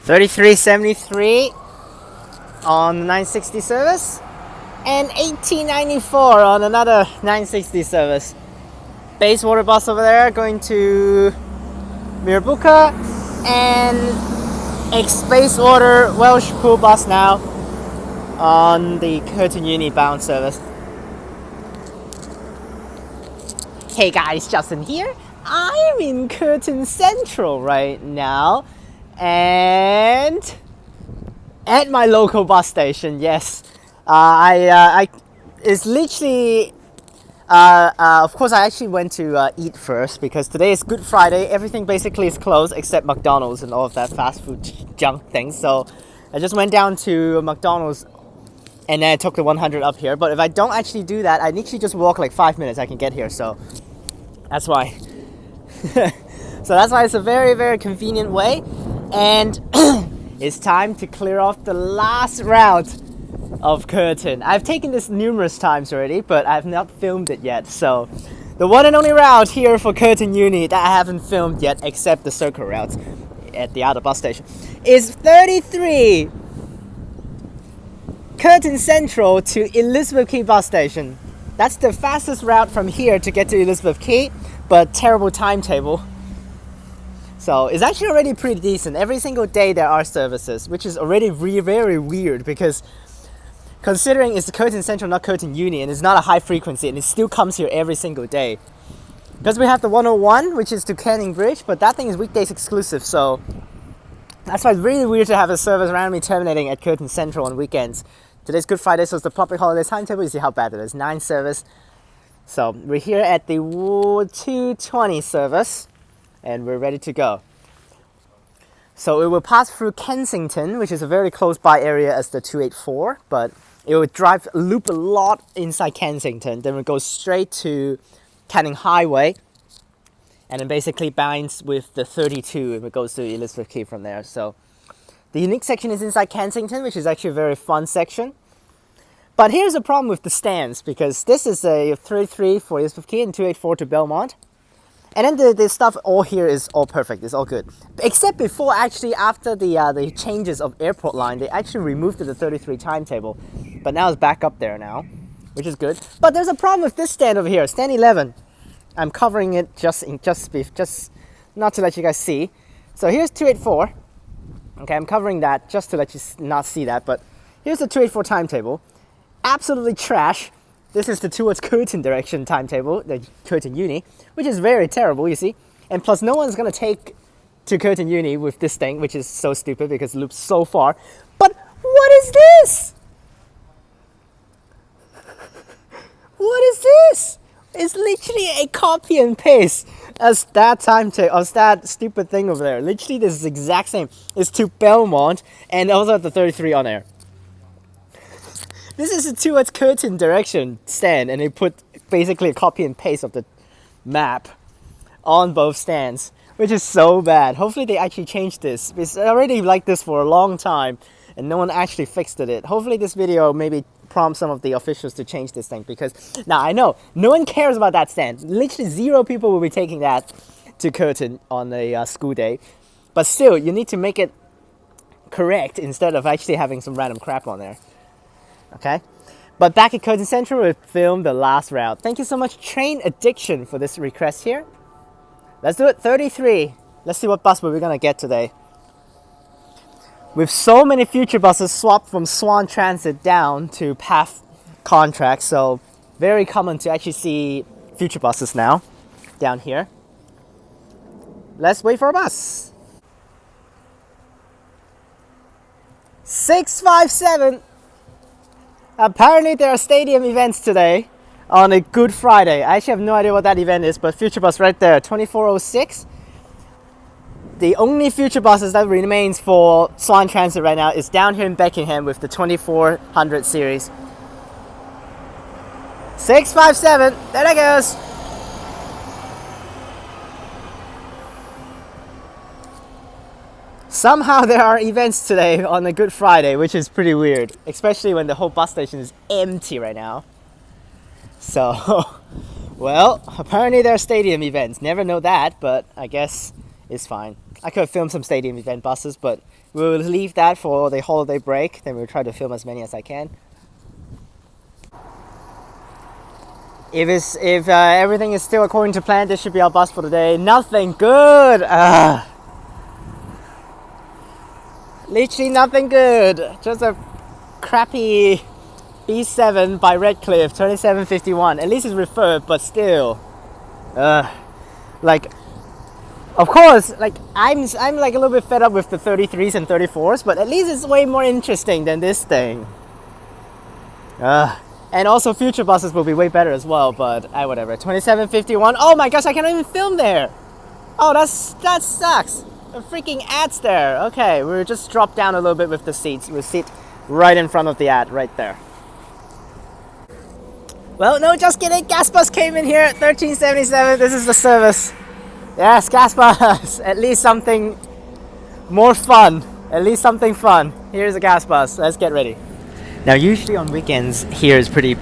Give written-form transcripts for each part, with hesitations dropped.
33.73 on the 960 service and 18.94 on another 960 service. Bayswater bus over there going to Mirrabooka, and ex-Bayswater Welsh Pool bus now on the Curtin Uni bound service. Hey guys, Justin here. I'm in Curtin Central right now and at my local bus station. Yes, it's literally of course I actually went to eat first because today is Good Friday. Everything basically is closed except McDonald's and all of that fast food junk thing. So I just went down to McDonald's and then I took the 100 up here. But if I don't actually do that, I literally just walk like 5 minutes I can get here. So that's why. So that's why it's a very, very convenient way. And it's time to clear off the last route of Curtin. I've taken this numerous times already, but I've not filmed it yet. So the one and only route here for Curtin Uni that I haven't filmed yet, except the CircleRoutes at the other bus station, is 33 Curtin Central to Elizabeth Quay bus station. That's the fastest route from here to get to Elizabeth Quay, but terrible timetable. So it's actually already pretty decent. Every single day there are services, which is already very weird because considering it's Curtin Central, not Curtin Uni, and it's not a high frequency, and it still comes here every single day. Because we have the 101, which is to Canning Bridge, but that thing is weekdays exclusive, so that's why it's really weird to have a service randomly terminating at Curtin Central on weekends. Today's Good Friday, so it's the public holiday timetable. You see how bad it is. 9 service. So we're here at the 220 service, and we're ready to go. So it will pass through Kensington, which is a very close by area as the 284, but it will loop a lot inside Kensington. Then it goes straight to Canning Highway, and then basically binds with the 32 if it goes to Elizabeth Quay from there. So the unique section is inside Kensington, which is actually a very fun section. But here's a problem with the stands, because this is a 33 for Elizabeth Quay and 284 to Belmont. And then the stuff all here is all perfect, it's all good. Except before, actually, after the changes of airport line, they actually removed the 33 timetable. But now it's back up there now, which is good. But there's a problem with this stand over here, stand 11. I'm covering it just not to let you guys see. So here's 284. Okay, I'm covering that just to let you not see that, but here's the 284 timetable. Absolutely trash. This is the towards Curtin direction timetable, the Curtin Uni, which is very terrible, you see. And plus, no one's going to take to Curtin Uni with this thing, which is so stupid because it loops so far. But what is this? What is this? It's literally a copy and paste as that timetable, as that stupid thing over there. Literally, this is the exact same. It's to Belmont and also the 33 on air. This is a towards Curtin direction stand, and they put basically a copy and paste of the map on both stands, which is so bad. Hopefully they actually changed this. It's already like this for a long time, and no one actually fixed it. Hopefully this video maybe prompts some of the officials to change this thing, because now I know no one cares about that stand. Literally 0 people will be taking that to Curtin on a school day, but still you need to make it correct instead of actually having some random crap on there. Okay, but back at Curtin Central, we filmed the last route. Thank you so much, Train Addiction, for this request here. Let's do it, 33. Let's see what bus we're gonna get today. With so many future buses swapped from Swan Transit down to PATH contracts, so very common to actually see future buses now down here. Let's wait for a bus. 657. Apparently there are stadium events today on a Good Friday. I actually have no idea what that event is, but future bus right there, 2406. The only future buses that remains for Swan Transit right now is down here in Beckenham with the 2400 series. 657, there it goes. Somehow there are events today on a Good Friday, which is pretty weird, especially when the whole bus station is empty right now. So, well, apparently there are stadium events. Never know that, but I guess It's fine. I could have filmed some stadium event buses, but we'll leave that for the holiday break. Then we'll try to film as many as I can. If everything is still according to plan, this should be our bus for today. Nothing good. Literally nothing good. Just a crappy B7 by Redcliffe 2751. At least it's refurbed, but still. Like, of course, like I'm like a little bit fed up with the 33s and 34s, but at least it's way more interesting than this thing. And also future buses will be way better as well, but whatever. 2751. Oh my gosh, I cannot even film there. Oh, that sucks. The freaking ad's there. Okay, we'll just drop down a little bit with the seats. We'll sit right in front of the ad, right there. Well, no, just kidding. Gas bus came in here at 1377. This is the service. Yes, gas bus. At least something more fun. At least something fun. Here's a gas bus. Let's get ready. Now, usually on weekends here is pretty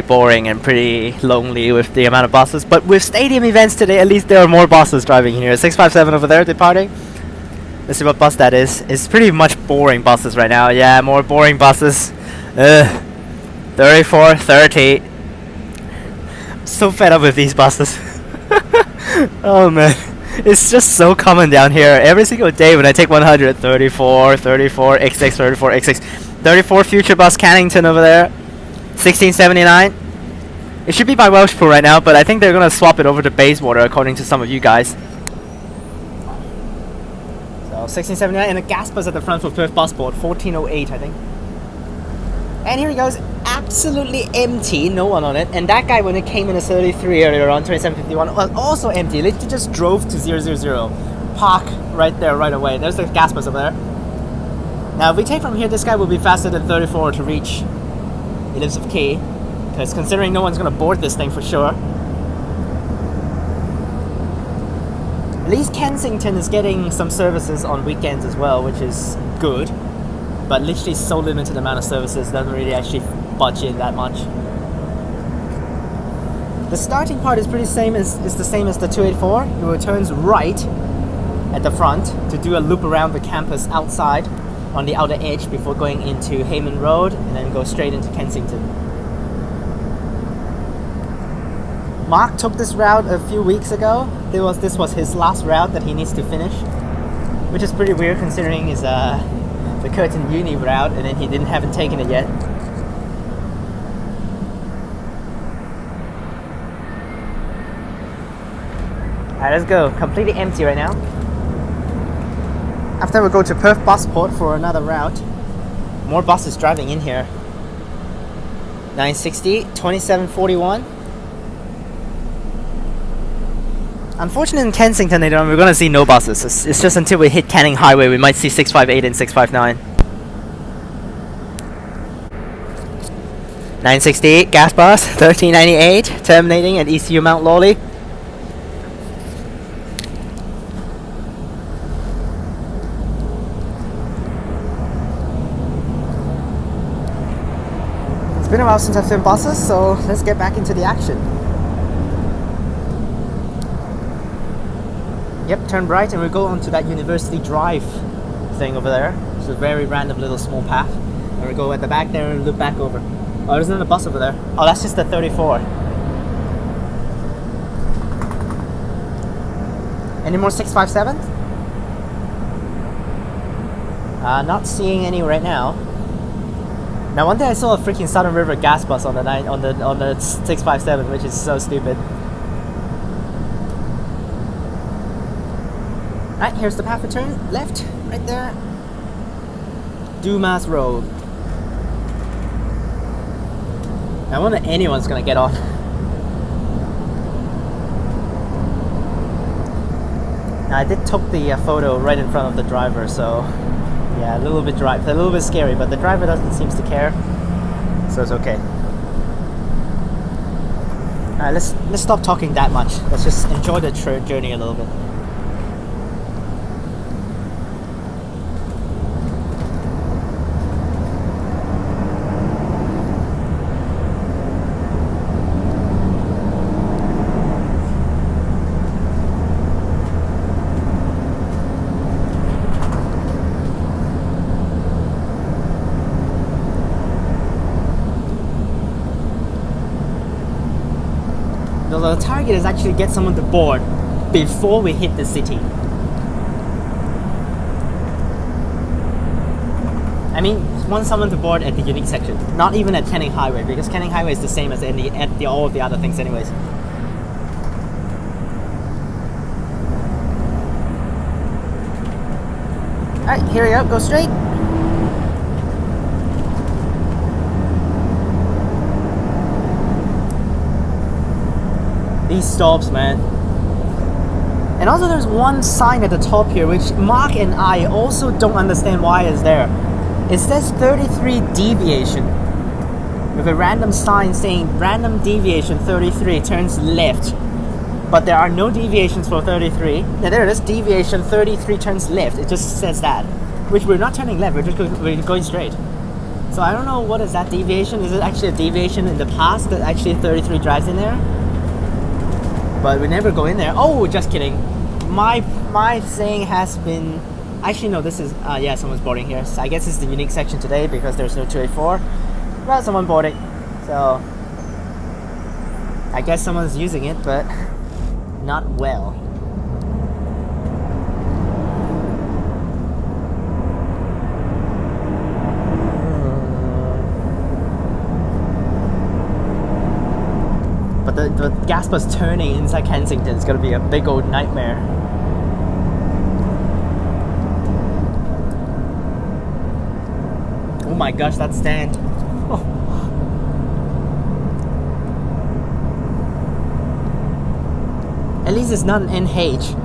boring and pretty lonely with the amount of buses. But with stadium events today, at least there are more buses driving here. 657 over there departing. Let's see what bus that is. It's pretty much boring buses right now. Yeah, more boring buses. 34, 30. I'm so fed up with these buses. Oh man, it's just so common down here. Every single day when I take 100, 34, XX, 34, XX. 34 future bus Kensington over there. 1679. It should be by Welshpool right now, but I think they're gonna swap it over to Bayswater according to some of you guys. So 1679 and a gas bus at the front for Perth Busport, 1408 I think. And here he goes, absolutely empty, no one on it. And that guy, when it came in a 33 earlier on, 2751, was also empty. Literally just drove to 000. Park right there, right away. There's the gas bus over there. Now, if we take from here, this guy will be faster than 34 to reach Elizabeth Quay. Because considering no one's going to board this thing for sure. At least Kensington is getting some services on weekends as well, which is good. But literally so limited amount of services, doesn't really actually budge in that much. The starting part is the same as the 284. It returns right at the front to do a loop around the campus outside on the outer edge before going into Hayman Road and then go straight into Kensington. Mark took this route a few weeks ago. This was his last route that he needs to finish, which is pretty weird considering his the Curtin uni route, and then he haven't taken it yet. Alright, let's go. Completely empty right now. After we go to Perth Busport for another route. More buses driving in here. 960, 2741. Unfortunately in Kensington, we're going to see no buses. It's just until we hit Canning Highway, we might see 658 and 659. 968, gas bus, 1398, terminating at ECU Mount Lawley. It's been a while since I've filmed buses, so let's get back into the action. Yep, turn right and we'll go onto that University Drive thing over there. It's a very random little small path. And we'll go at the back there and loop back over. Oh, there's another bus over there. Oh, that's just the 34. Any more 657s? Not seeing any right now. Now, one day I saw a freaking Southern River gas bus on the 657, which is so stupid. Right, here's the path to turn left, right there. Dumas Road. I wonder if anyone's gonna get off. Now, I did took the photo right in front of the driver, so yeah, a little bit scary, but the driver doesn't seem to care, so it's okay. Alright, let's stop talking that much. Let's just enjoy the journey a little bit. target is actually get someone to board before we hit the city. I mean, want someone to board at the unique section, not even at Canning Highway, because Canning Highway is the same as all of the other things anyways. Alright, here we go, go straight. These stops, man. And also there's one sign at the top here which Mark and I also don't understand why it's there. It says 33 deviation with a random sign saying random deviation 33 turns left, but there are no deviations for 33. Now there it is, deviation 33 turns left. It just says that, which we're not turning left, we're going straight. So I don't know what is that deviation. Is it actually a deviation in the past that actually 33 drives in there? But we never go in there. Oh, just kidding. My thing has been... Actually, no, this is... yeah, someone's boarding here. So I guess it's the unique section today because there's no 284. Well, someone boarding. So... I guess someone's using it, but... not well. But the gas bus turning inside Kensington is going to be a big old nightmare. Oh my gosh, that stand. Oh. At least it's not an NH.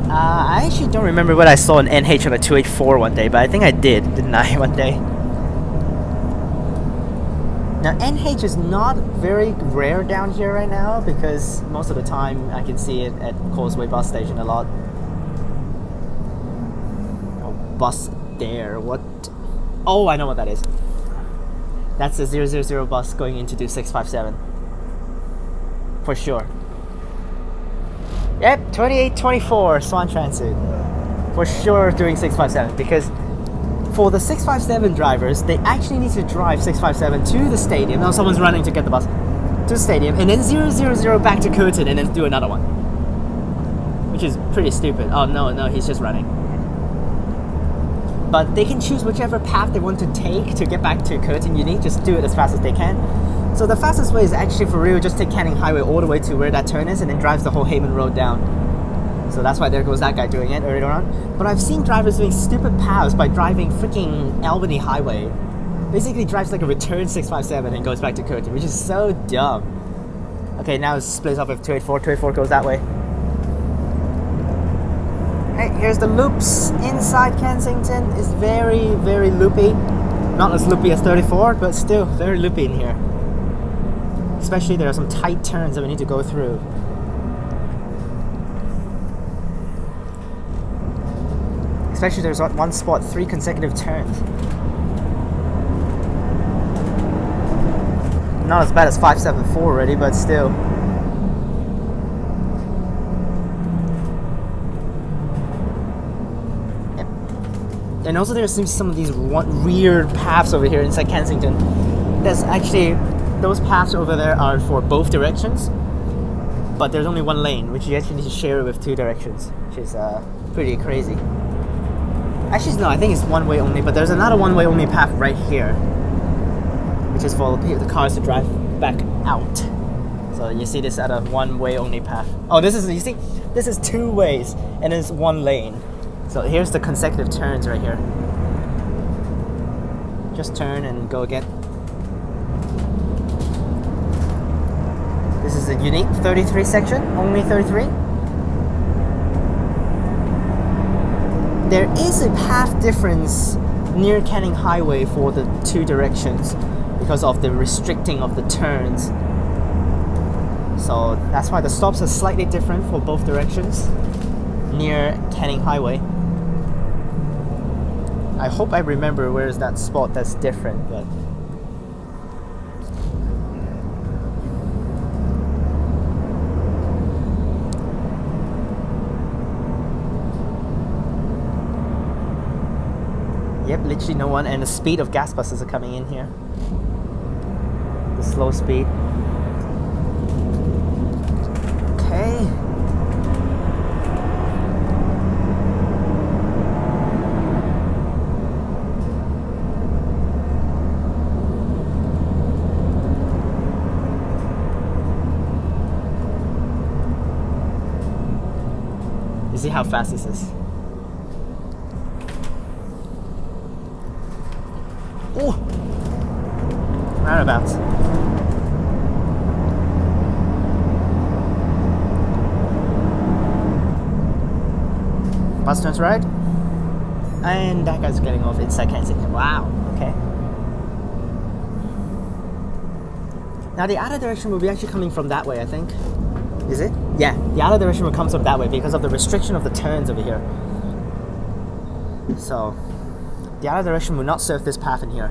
I actually don't remember what I saw an NH on a 284 one day, but I think I did, didn't I, one day? Now NH is not very rare down here right now because most of the time I can see it at Causeway bus station a lot. Oh, bus there, what? Oh, I know what that is. That's the 000 bus going in to do 657. For sure. Yep, 2824 Swan Transit. For sure doing 657 because for the 657 drivers, they actually need to drive 657 to the stadium. Now someone's running to get the bus to the stadium, and then 000 back to Curtin, and then do another one. Which is pretty stupid. Oh no, he's just running. But they can choose whichever path they want to take to get back to Curtin Unique. Just do it as fast as they can. So the fastest way is actually for real just take Canning Highway all the way to where that turn is, and then drives the whole Hayman Road down. So that's why there goes that guy doing it earlier on. But I've seen drivers doing stupid paths by driving freaking Albany Highway. Basically drives like a return 657 and goes back to Curtin, which is so dumb. Okay, now it splits off with 284. 284 goes that way. Hey, here's the loops inside Kensington. It's very, very loopy. Not as loopy as 34, but still very loopy in here. Especially there are some tight turns that we need to go through. Especially there's one spot, 3 consecutive turns. Not as bad as 574 already, but still. Yep. And also there's some of these weird paths over here inside Kensington. There's actually, those paths over there are for both directions, but there's only one lane, which you actually need to share with 2 directions, which is pretty crazy. Actually, no, I think it's one way only, but there's another one way only path right here, which is for the cars to drive back out. So you see this at a one way only path. Oh, this is, you see, this is 2 ways and it's 1 lane. So here's the consecutive turns right here. Just turn and go again. This is a unique 33 section, only 33. There is a path difference near Canning Highway for the 2 directions because of the restricting of the turns. So that's why the stops are slightly different for both directions near Canning Highway. I hope I remember where is that spot that's different, but yep, literally no one, and the speed of gas buses are coming in here. The slow speed. Okay. You see how fast this is? Oh! Roundabouts. Bus turns right. And that guy's getting off inside Kensington. Wow, okay. Now the other direction will be actually coming from that way, I think. Is it? Yeah, the other direction will come from that way because of the restriction of the turns over here. So, the other direction will not serve this path in here.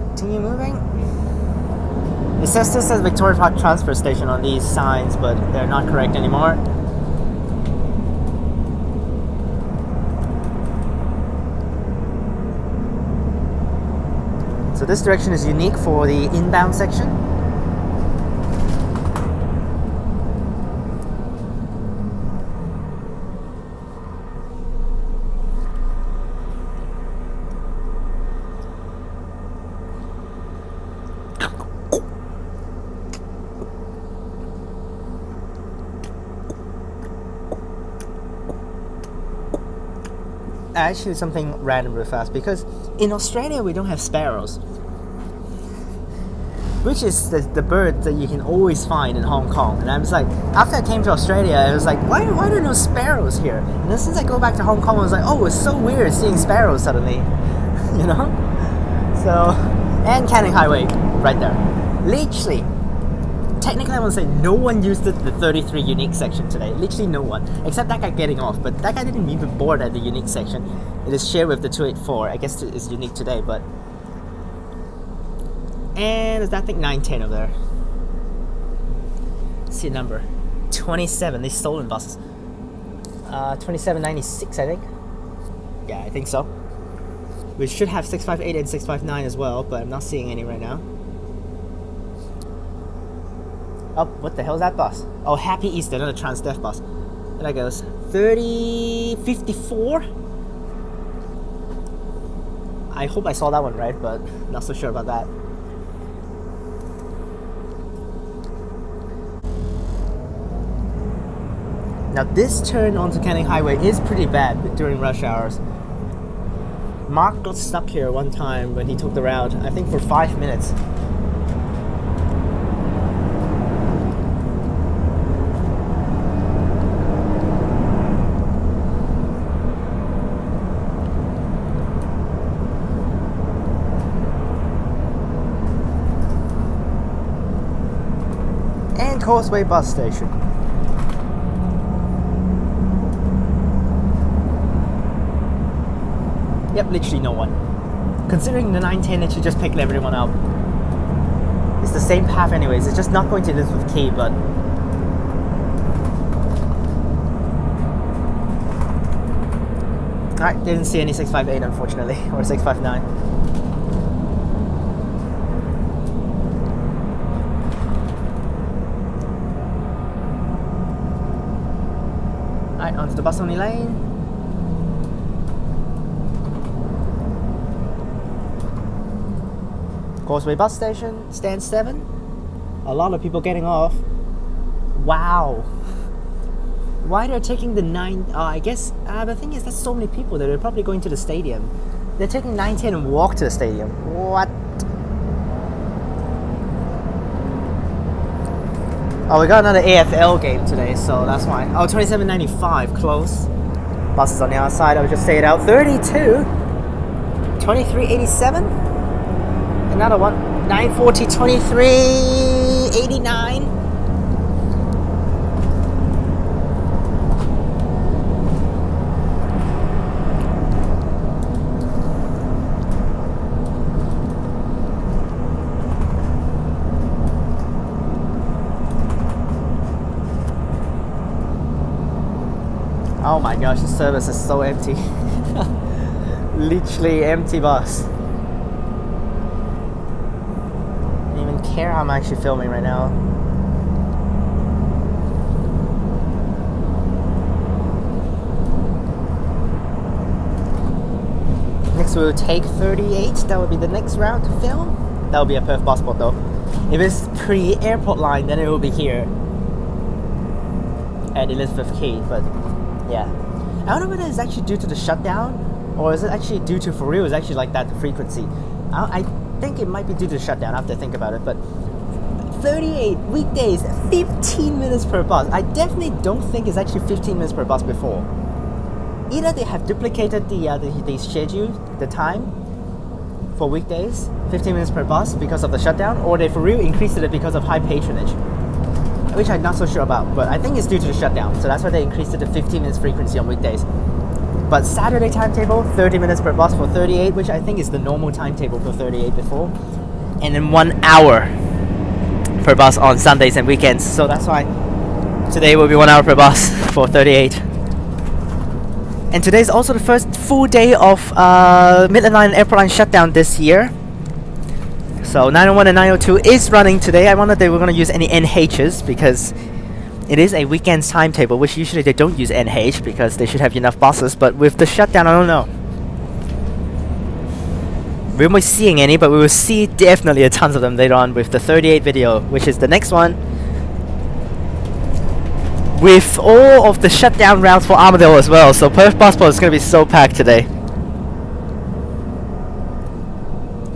Continue moving. It says this as Victoria Park Transfer Station on these signs, but they're not correct anymore. So this direction is unique for the inbound section. Actually, something random real fast, because in Australia we don't have sparrows, which is the bird that you can always find in Hong Kong. And I was like, after I came to Australia, I was like, why are there no sparrows here? And then since I go back to Hong Kong, I was like, oh, it's so weird seeing sparrows suddenly, you know? So, and Canning Highway right there. Literally, technically I want to say no one used the 33 unique section today. Literally no one, except that guy getting off. But that guy didn't even board at the unique section. It is shared with the 284. I guess it's unique today, but. And there's that thing 910 over there. See a number 27. These stolen buses. 2796, I think. Yeah, I think so. We should have 658 and 659 as well, but I'm not seeing any right now. Oh, what the hell is that bus? Oh, Happy Easter, another Transperth bus. There that goes. 3054. I hope I saw that one right, but not so sure about that. Now this turn onto Canning Highway is pretty bad during rush hours. Mark got stuck here one time when he took the route, I think for 5 minutes. And Causeway bus station. Yep, literally no one. Considering the 910 that you just picked everyone up. It's the same path anyways, it's just not going to Elizabeth Quay, but... Alright, didn't see any 658 unfortunately, or 659. Alright, onto the bus only lane. Causeway bus station, stand 7. A lot of people getting off. Wow. Why they're taking the 9... I guess... the thing is, that's so many people that are probably going to the stadium. They're taking 910 and walk to the stadium. What? Oh, we got another AFL game today, so that's why. Oh, 2795, close. Buses on the outside, I would just say it out. 32. 2387. Another one. 940, 2389. Oh my gosh, the service is so empty. Literally empty bus. Don't even care how I'm actually filming right now. Next we'll take 38. That will be the next route to film. That will be a Perth bus spot though. If it's pre-airport line, then it will be here at Elizabeth Quay. But yeah, I don't know whether it's actually due to the shutdown, or is it actually due to, for real, it's actually like that, the frequency. I think it might be due to the shutdown. I have to think about it. But 38 weekdays, 15 minutes per bus. I definitely don't think it's actually 15 minutes per bus before. Either they have duplicated the schedule, the time for weekdays, 15 minutes per bus because of the shutdown, or they for real increased it because of high patronage, which I'm not so sure about, but I think it's due to the shutdown, so that's why they increased it to 15 minutes frequency on weekdays. But Saturday timetable, 30 minutes per bus for 38, which I think is the normal timetable for 38 before, and then 1 hour per bus on Sundays and weekends, so that's why today will be 1 hour per bus for 38. And today is also the first full day of Midland Line and Airport Line shutdown this year. So 901 and 902 is running today. I wonder if they were going to use any NHs because it is a weekend's timetable, which usually they don't use NH because they should have enough buses. But with the shutdown, I don't know. We won't be seeing any, but we will see definitely a tons of them later on with the 38 video, which is the next one. With all of the shutdown routes for Armadale as well, so Perth Passport is going to be so packed today.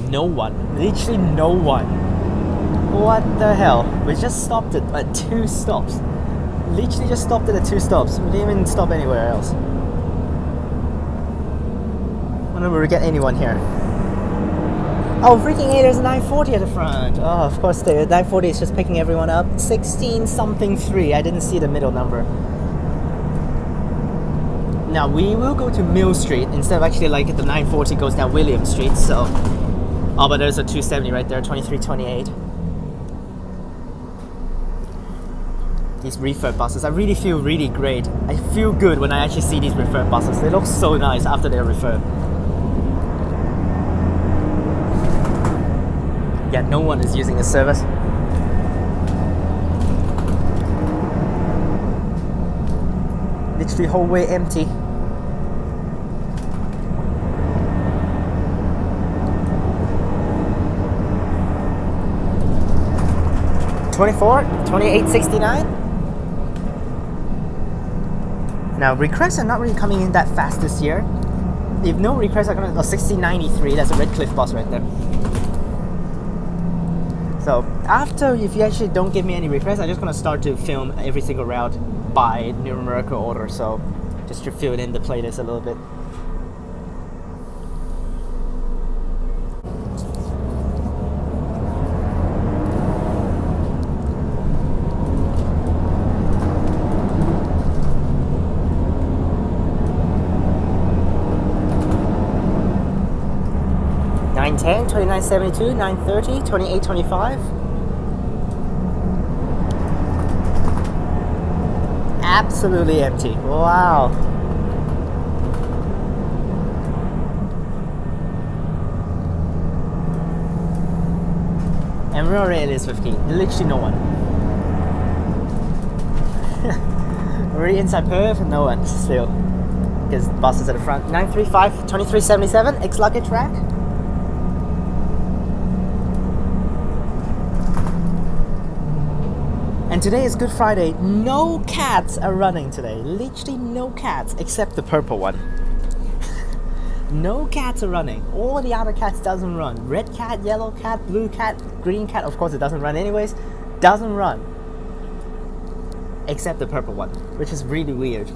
No one, literally no one. What the hell? We just stopped it at 2 stops. Literally just stopped it at 2 stops. We didn't even stop anywhere else. I wonder if we'll get anyone here. Oh, freaking A, there's a 940 at the front. Oh, of course, the 940 is just picking everyone up. 16 something 3. I didn't see the middle number. Now, we will go to Mill Street instead of actually like the 940 goes down William Street, so... Oh, but there's a 270 right there, 2328. These refurb buses, I really feel really great. I feel good when I actually see these refurb buses. They look so nice after they're refurbed. Yeah, no one is using the service. Literally whole way empty. $24, $28.69. Now requests are not really coming in that fast this year. If no requests are gonna go $16.93, that's a Redcliffe bus right there. So after, if you actually don't give me any requests, I'm just gonna start to film every single route by numerical order. So just to fill it in the playlist a little bit. $9.10, $29.72, $9.30, $28.25. Absolutely empty. Wow. And we're already at Elizabeth Quay. Literally no one. We're inside Perth and no one still. Because buses at the front. 935, 2377, ex-luggage rack. And today is Good Friday. No cats are running today. Literally no cats except the purple one. No cats are running. All the other cats doesn't run. Red cat, yellow cat, blue cat, green cat. Of course it doesn't run anyways. Doesn't run. Except the purple one, which is really weird.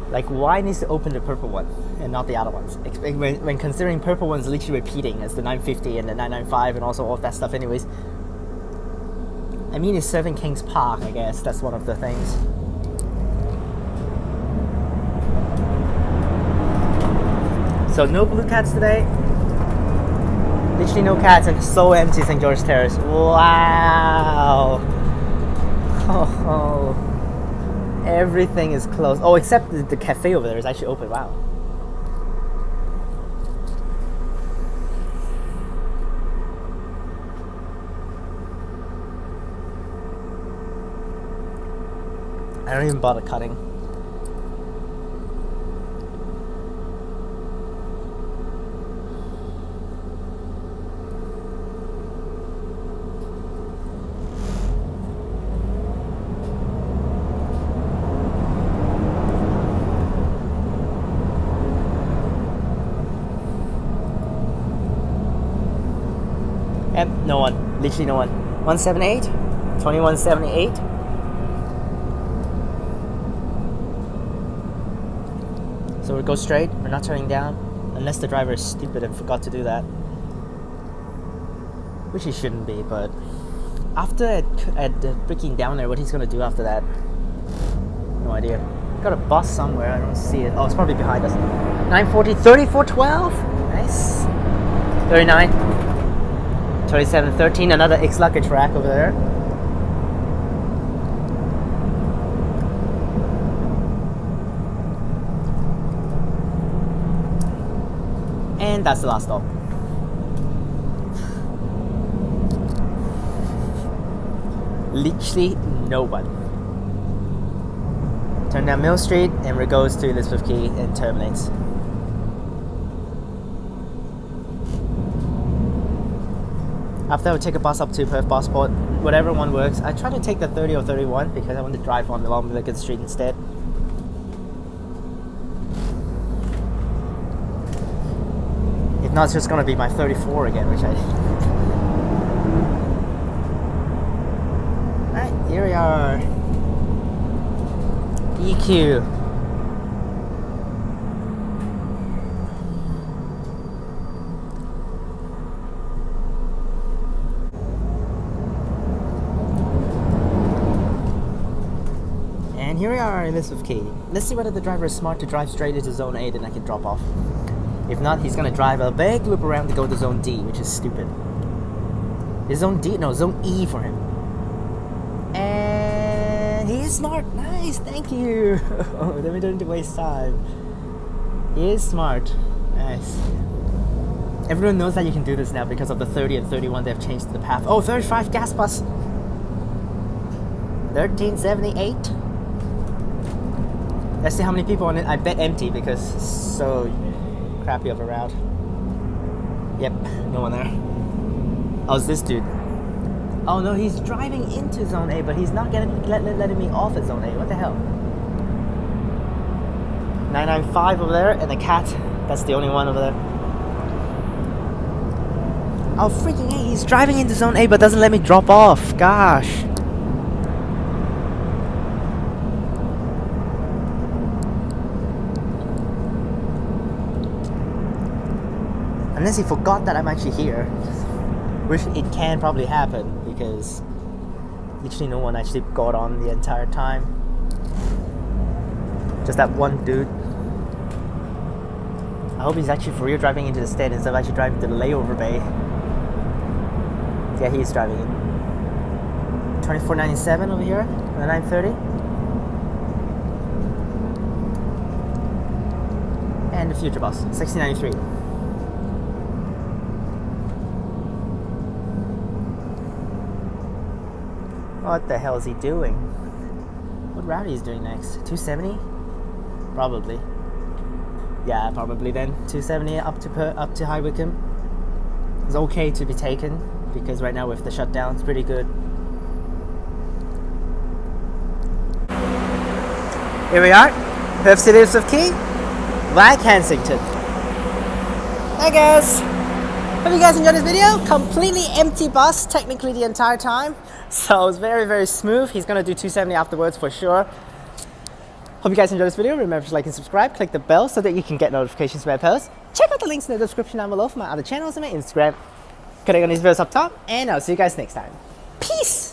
Like, why needs to open the purple one and not the other ones? When considering purple one's literally repeating as the 950 and the 995 and also all of that stuff anyways. I mean, it's serving Kings Park, I guess. That's one of the things. So no blue cats today. Literally no cats and so empty St. George Terrace. Wow. Oh, everything is closed. Oh, except the cafe over there is actually open. Wow. I don't even bother cutting. Yep, no one. Literally no one. 178? 2178? So we go straight, we're not turning down, unless the driver is stupid and forgot to do that. Which he shouldn't be, but after breaking down there, what he's gonna do after that? No idea. Got a bus somewhere, I don't see it. Oh, it's probably behind us. 940, 3412? Nice. 39. 2713, another X luggage rack over there. And that's the last stop. Literally no one. Turn down Mill Street and we goes to Elizabeth Quay and terminates. After I would take a bus up to Perth Passport, whatever one works. I try to take the 30 or 31 because I want to drive on the Long Milligan Street instead. If not, it's just gonna be my 34 again, which I... Alright, here we are. EQ. And here we are in Elizabeth Quay. Let's see whether the driver is smart to drive straight into Zone 8 and I can drop off. If not, he's gonna drive a big loop around to go to Zone D, which is stupid. Is Zone D? No, Zone E for him. And he is smart. Nice, thank you. Then we don't need to waste time. He is smart. Nice. Everyone knows that you can do this now because of the 30 and 31. They've changed the path. Oh, 35 gas bus. 1378. Let's see how many people on it. I bet empty because it's so crappy of a route. Yep, no one there. How's this dude? Oh no, he's driving into Zone A, but he's not letting me off at Zone A. What the hell? 995 over there, and the cat. That's the only one over there. Oh freaking A, he's driving into Zone A, but doesn't let me drop off. Gosh. Unless he forgot that I'm actually here, which it can probably happen because literally no one actually got on the entire time. Just that one dude. I hope he's actually for real driving into the state instead of actually driving to the layover bay. Yeah, he's driving in. 2497 over here on the 930. And the future bus, 1693. What the hell is he doing? What route is he doing next? 270? Probably. Yeah, probably then. 270 up to High Wycombe. It's okay to be taken because right now with the shutdown, it's pretty good. Here we are, Perth City of Quay via Kensington. Hi guys. Hope you guys enjoyed this video. Completely empty bus, technically the entire time. So it's very, very smooth. He's gonna do 270 afterwards for sure. Hope you guys enjoyed this video. Remember to like and subscribe, click the bell so that you can get notifications when I post. Check out the links in the description down below for my other channels and my Instagram. Click on these videos up top, and I'll see you guys next time. Peace!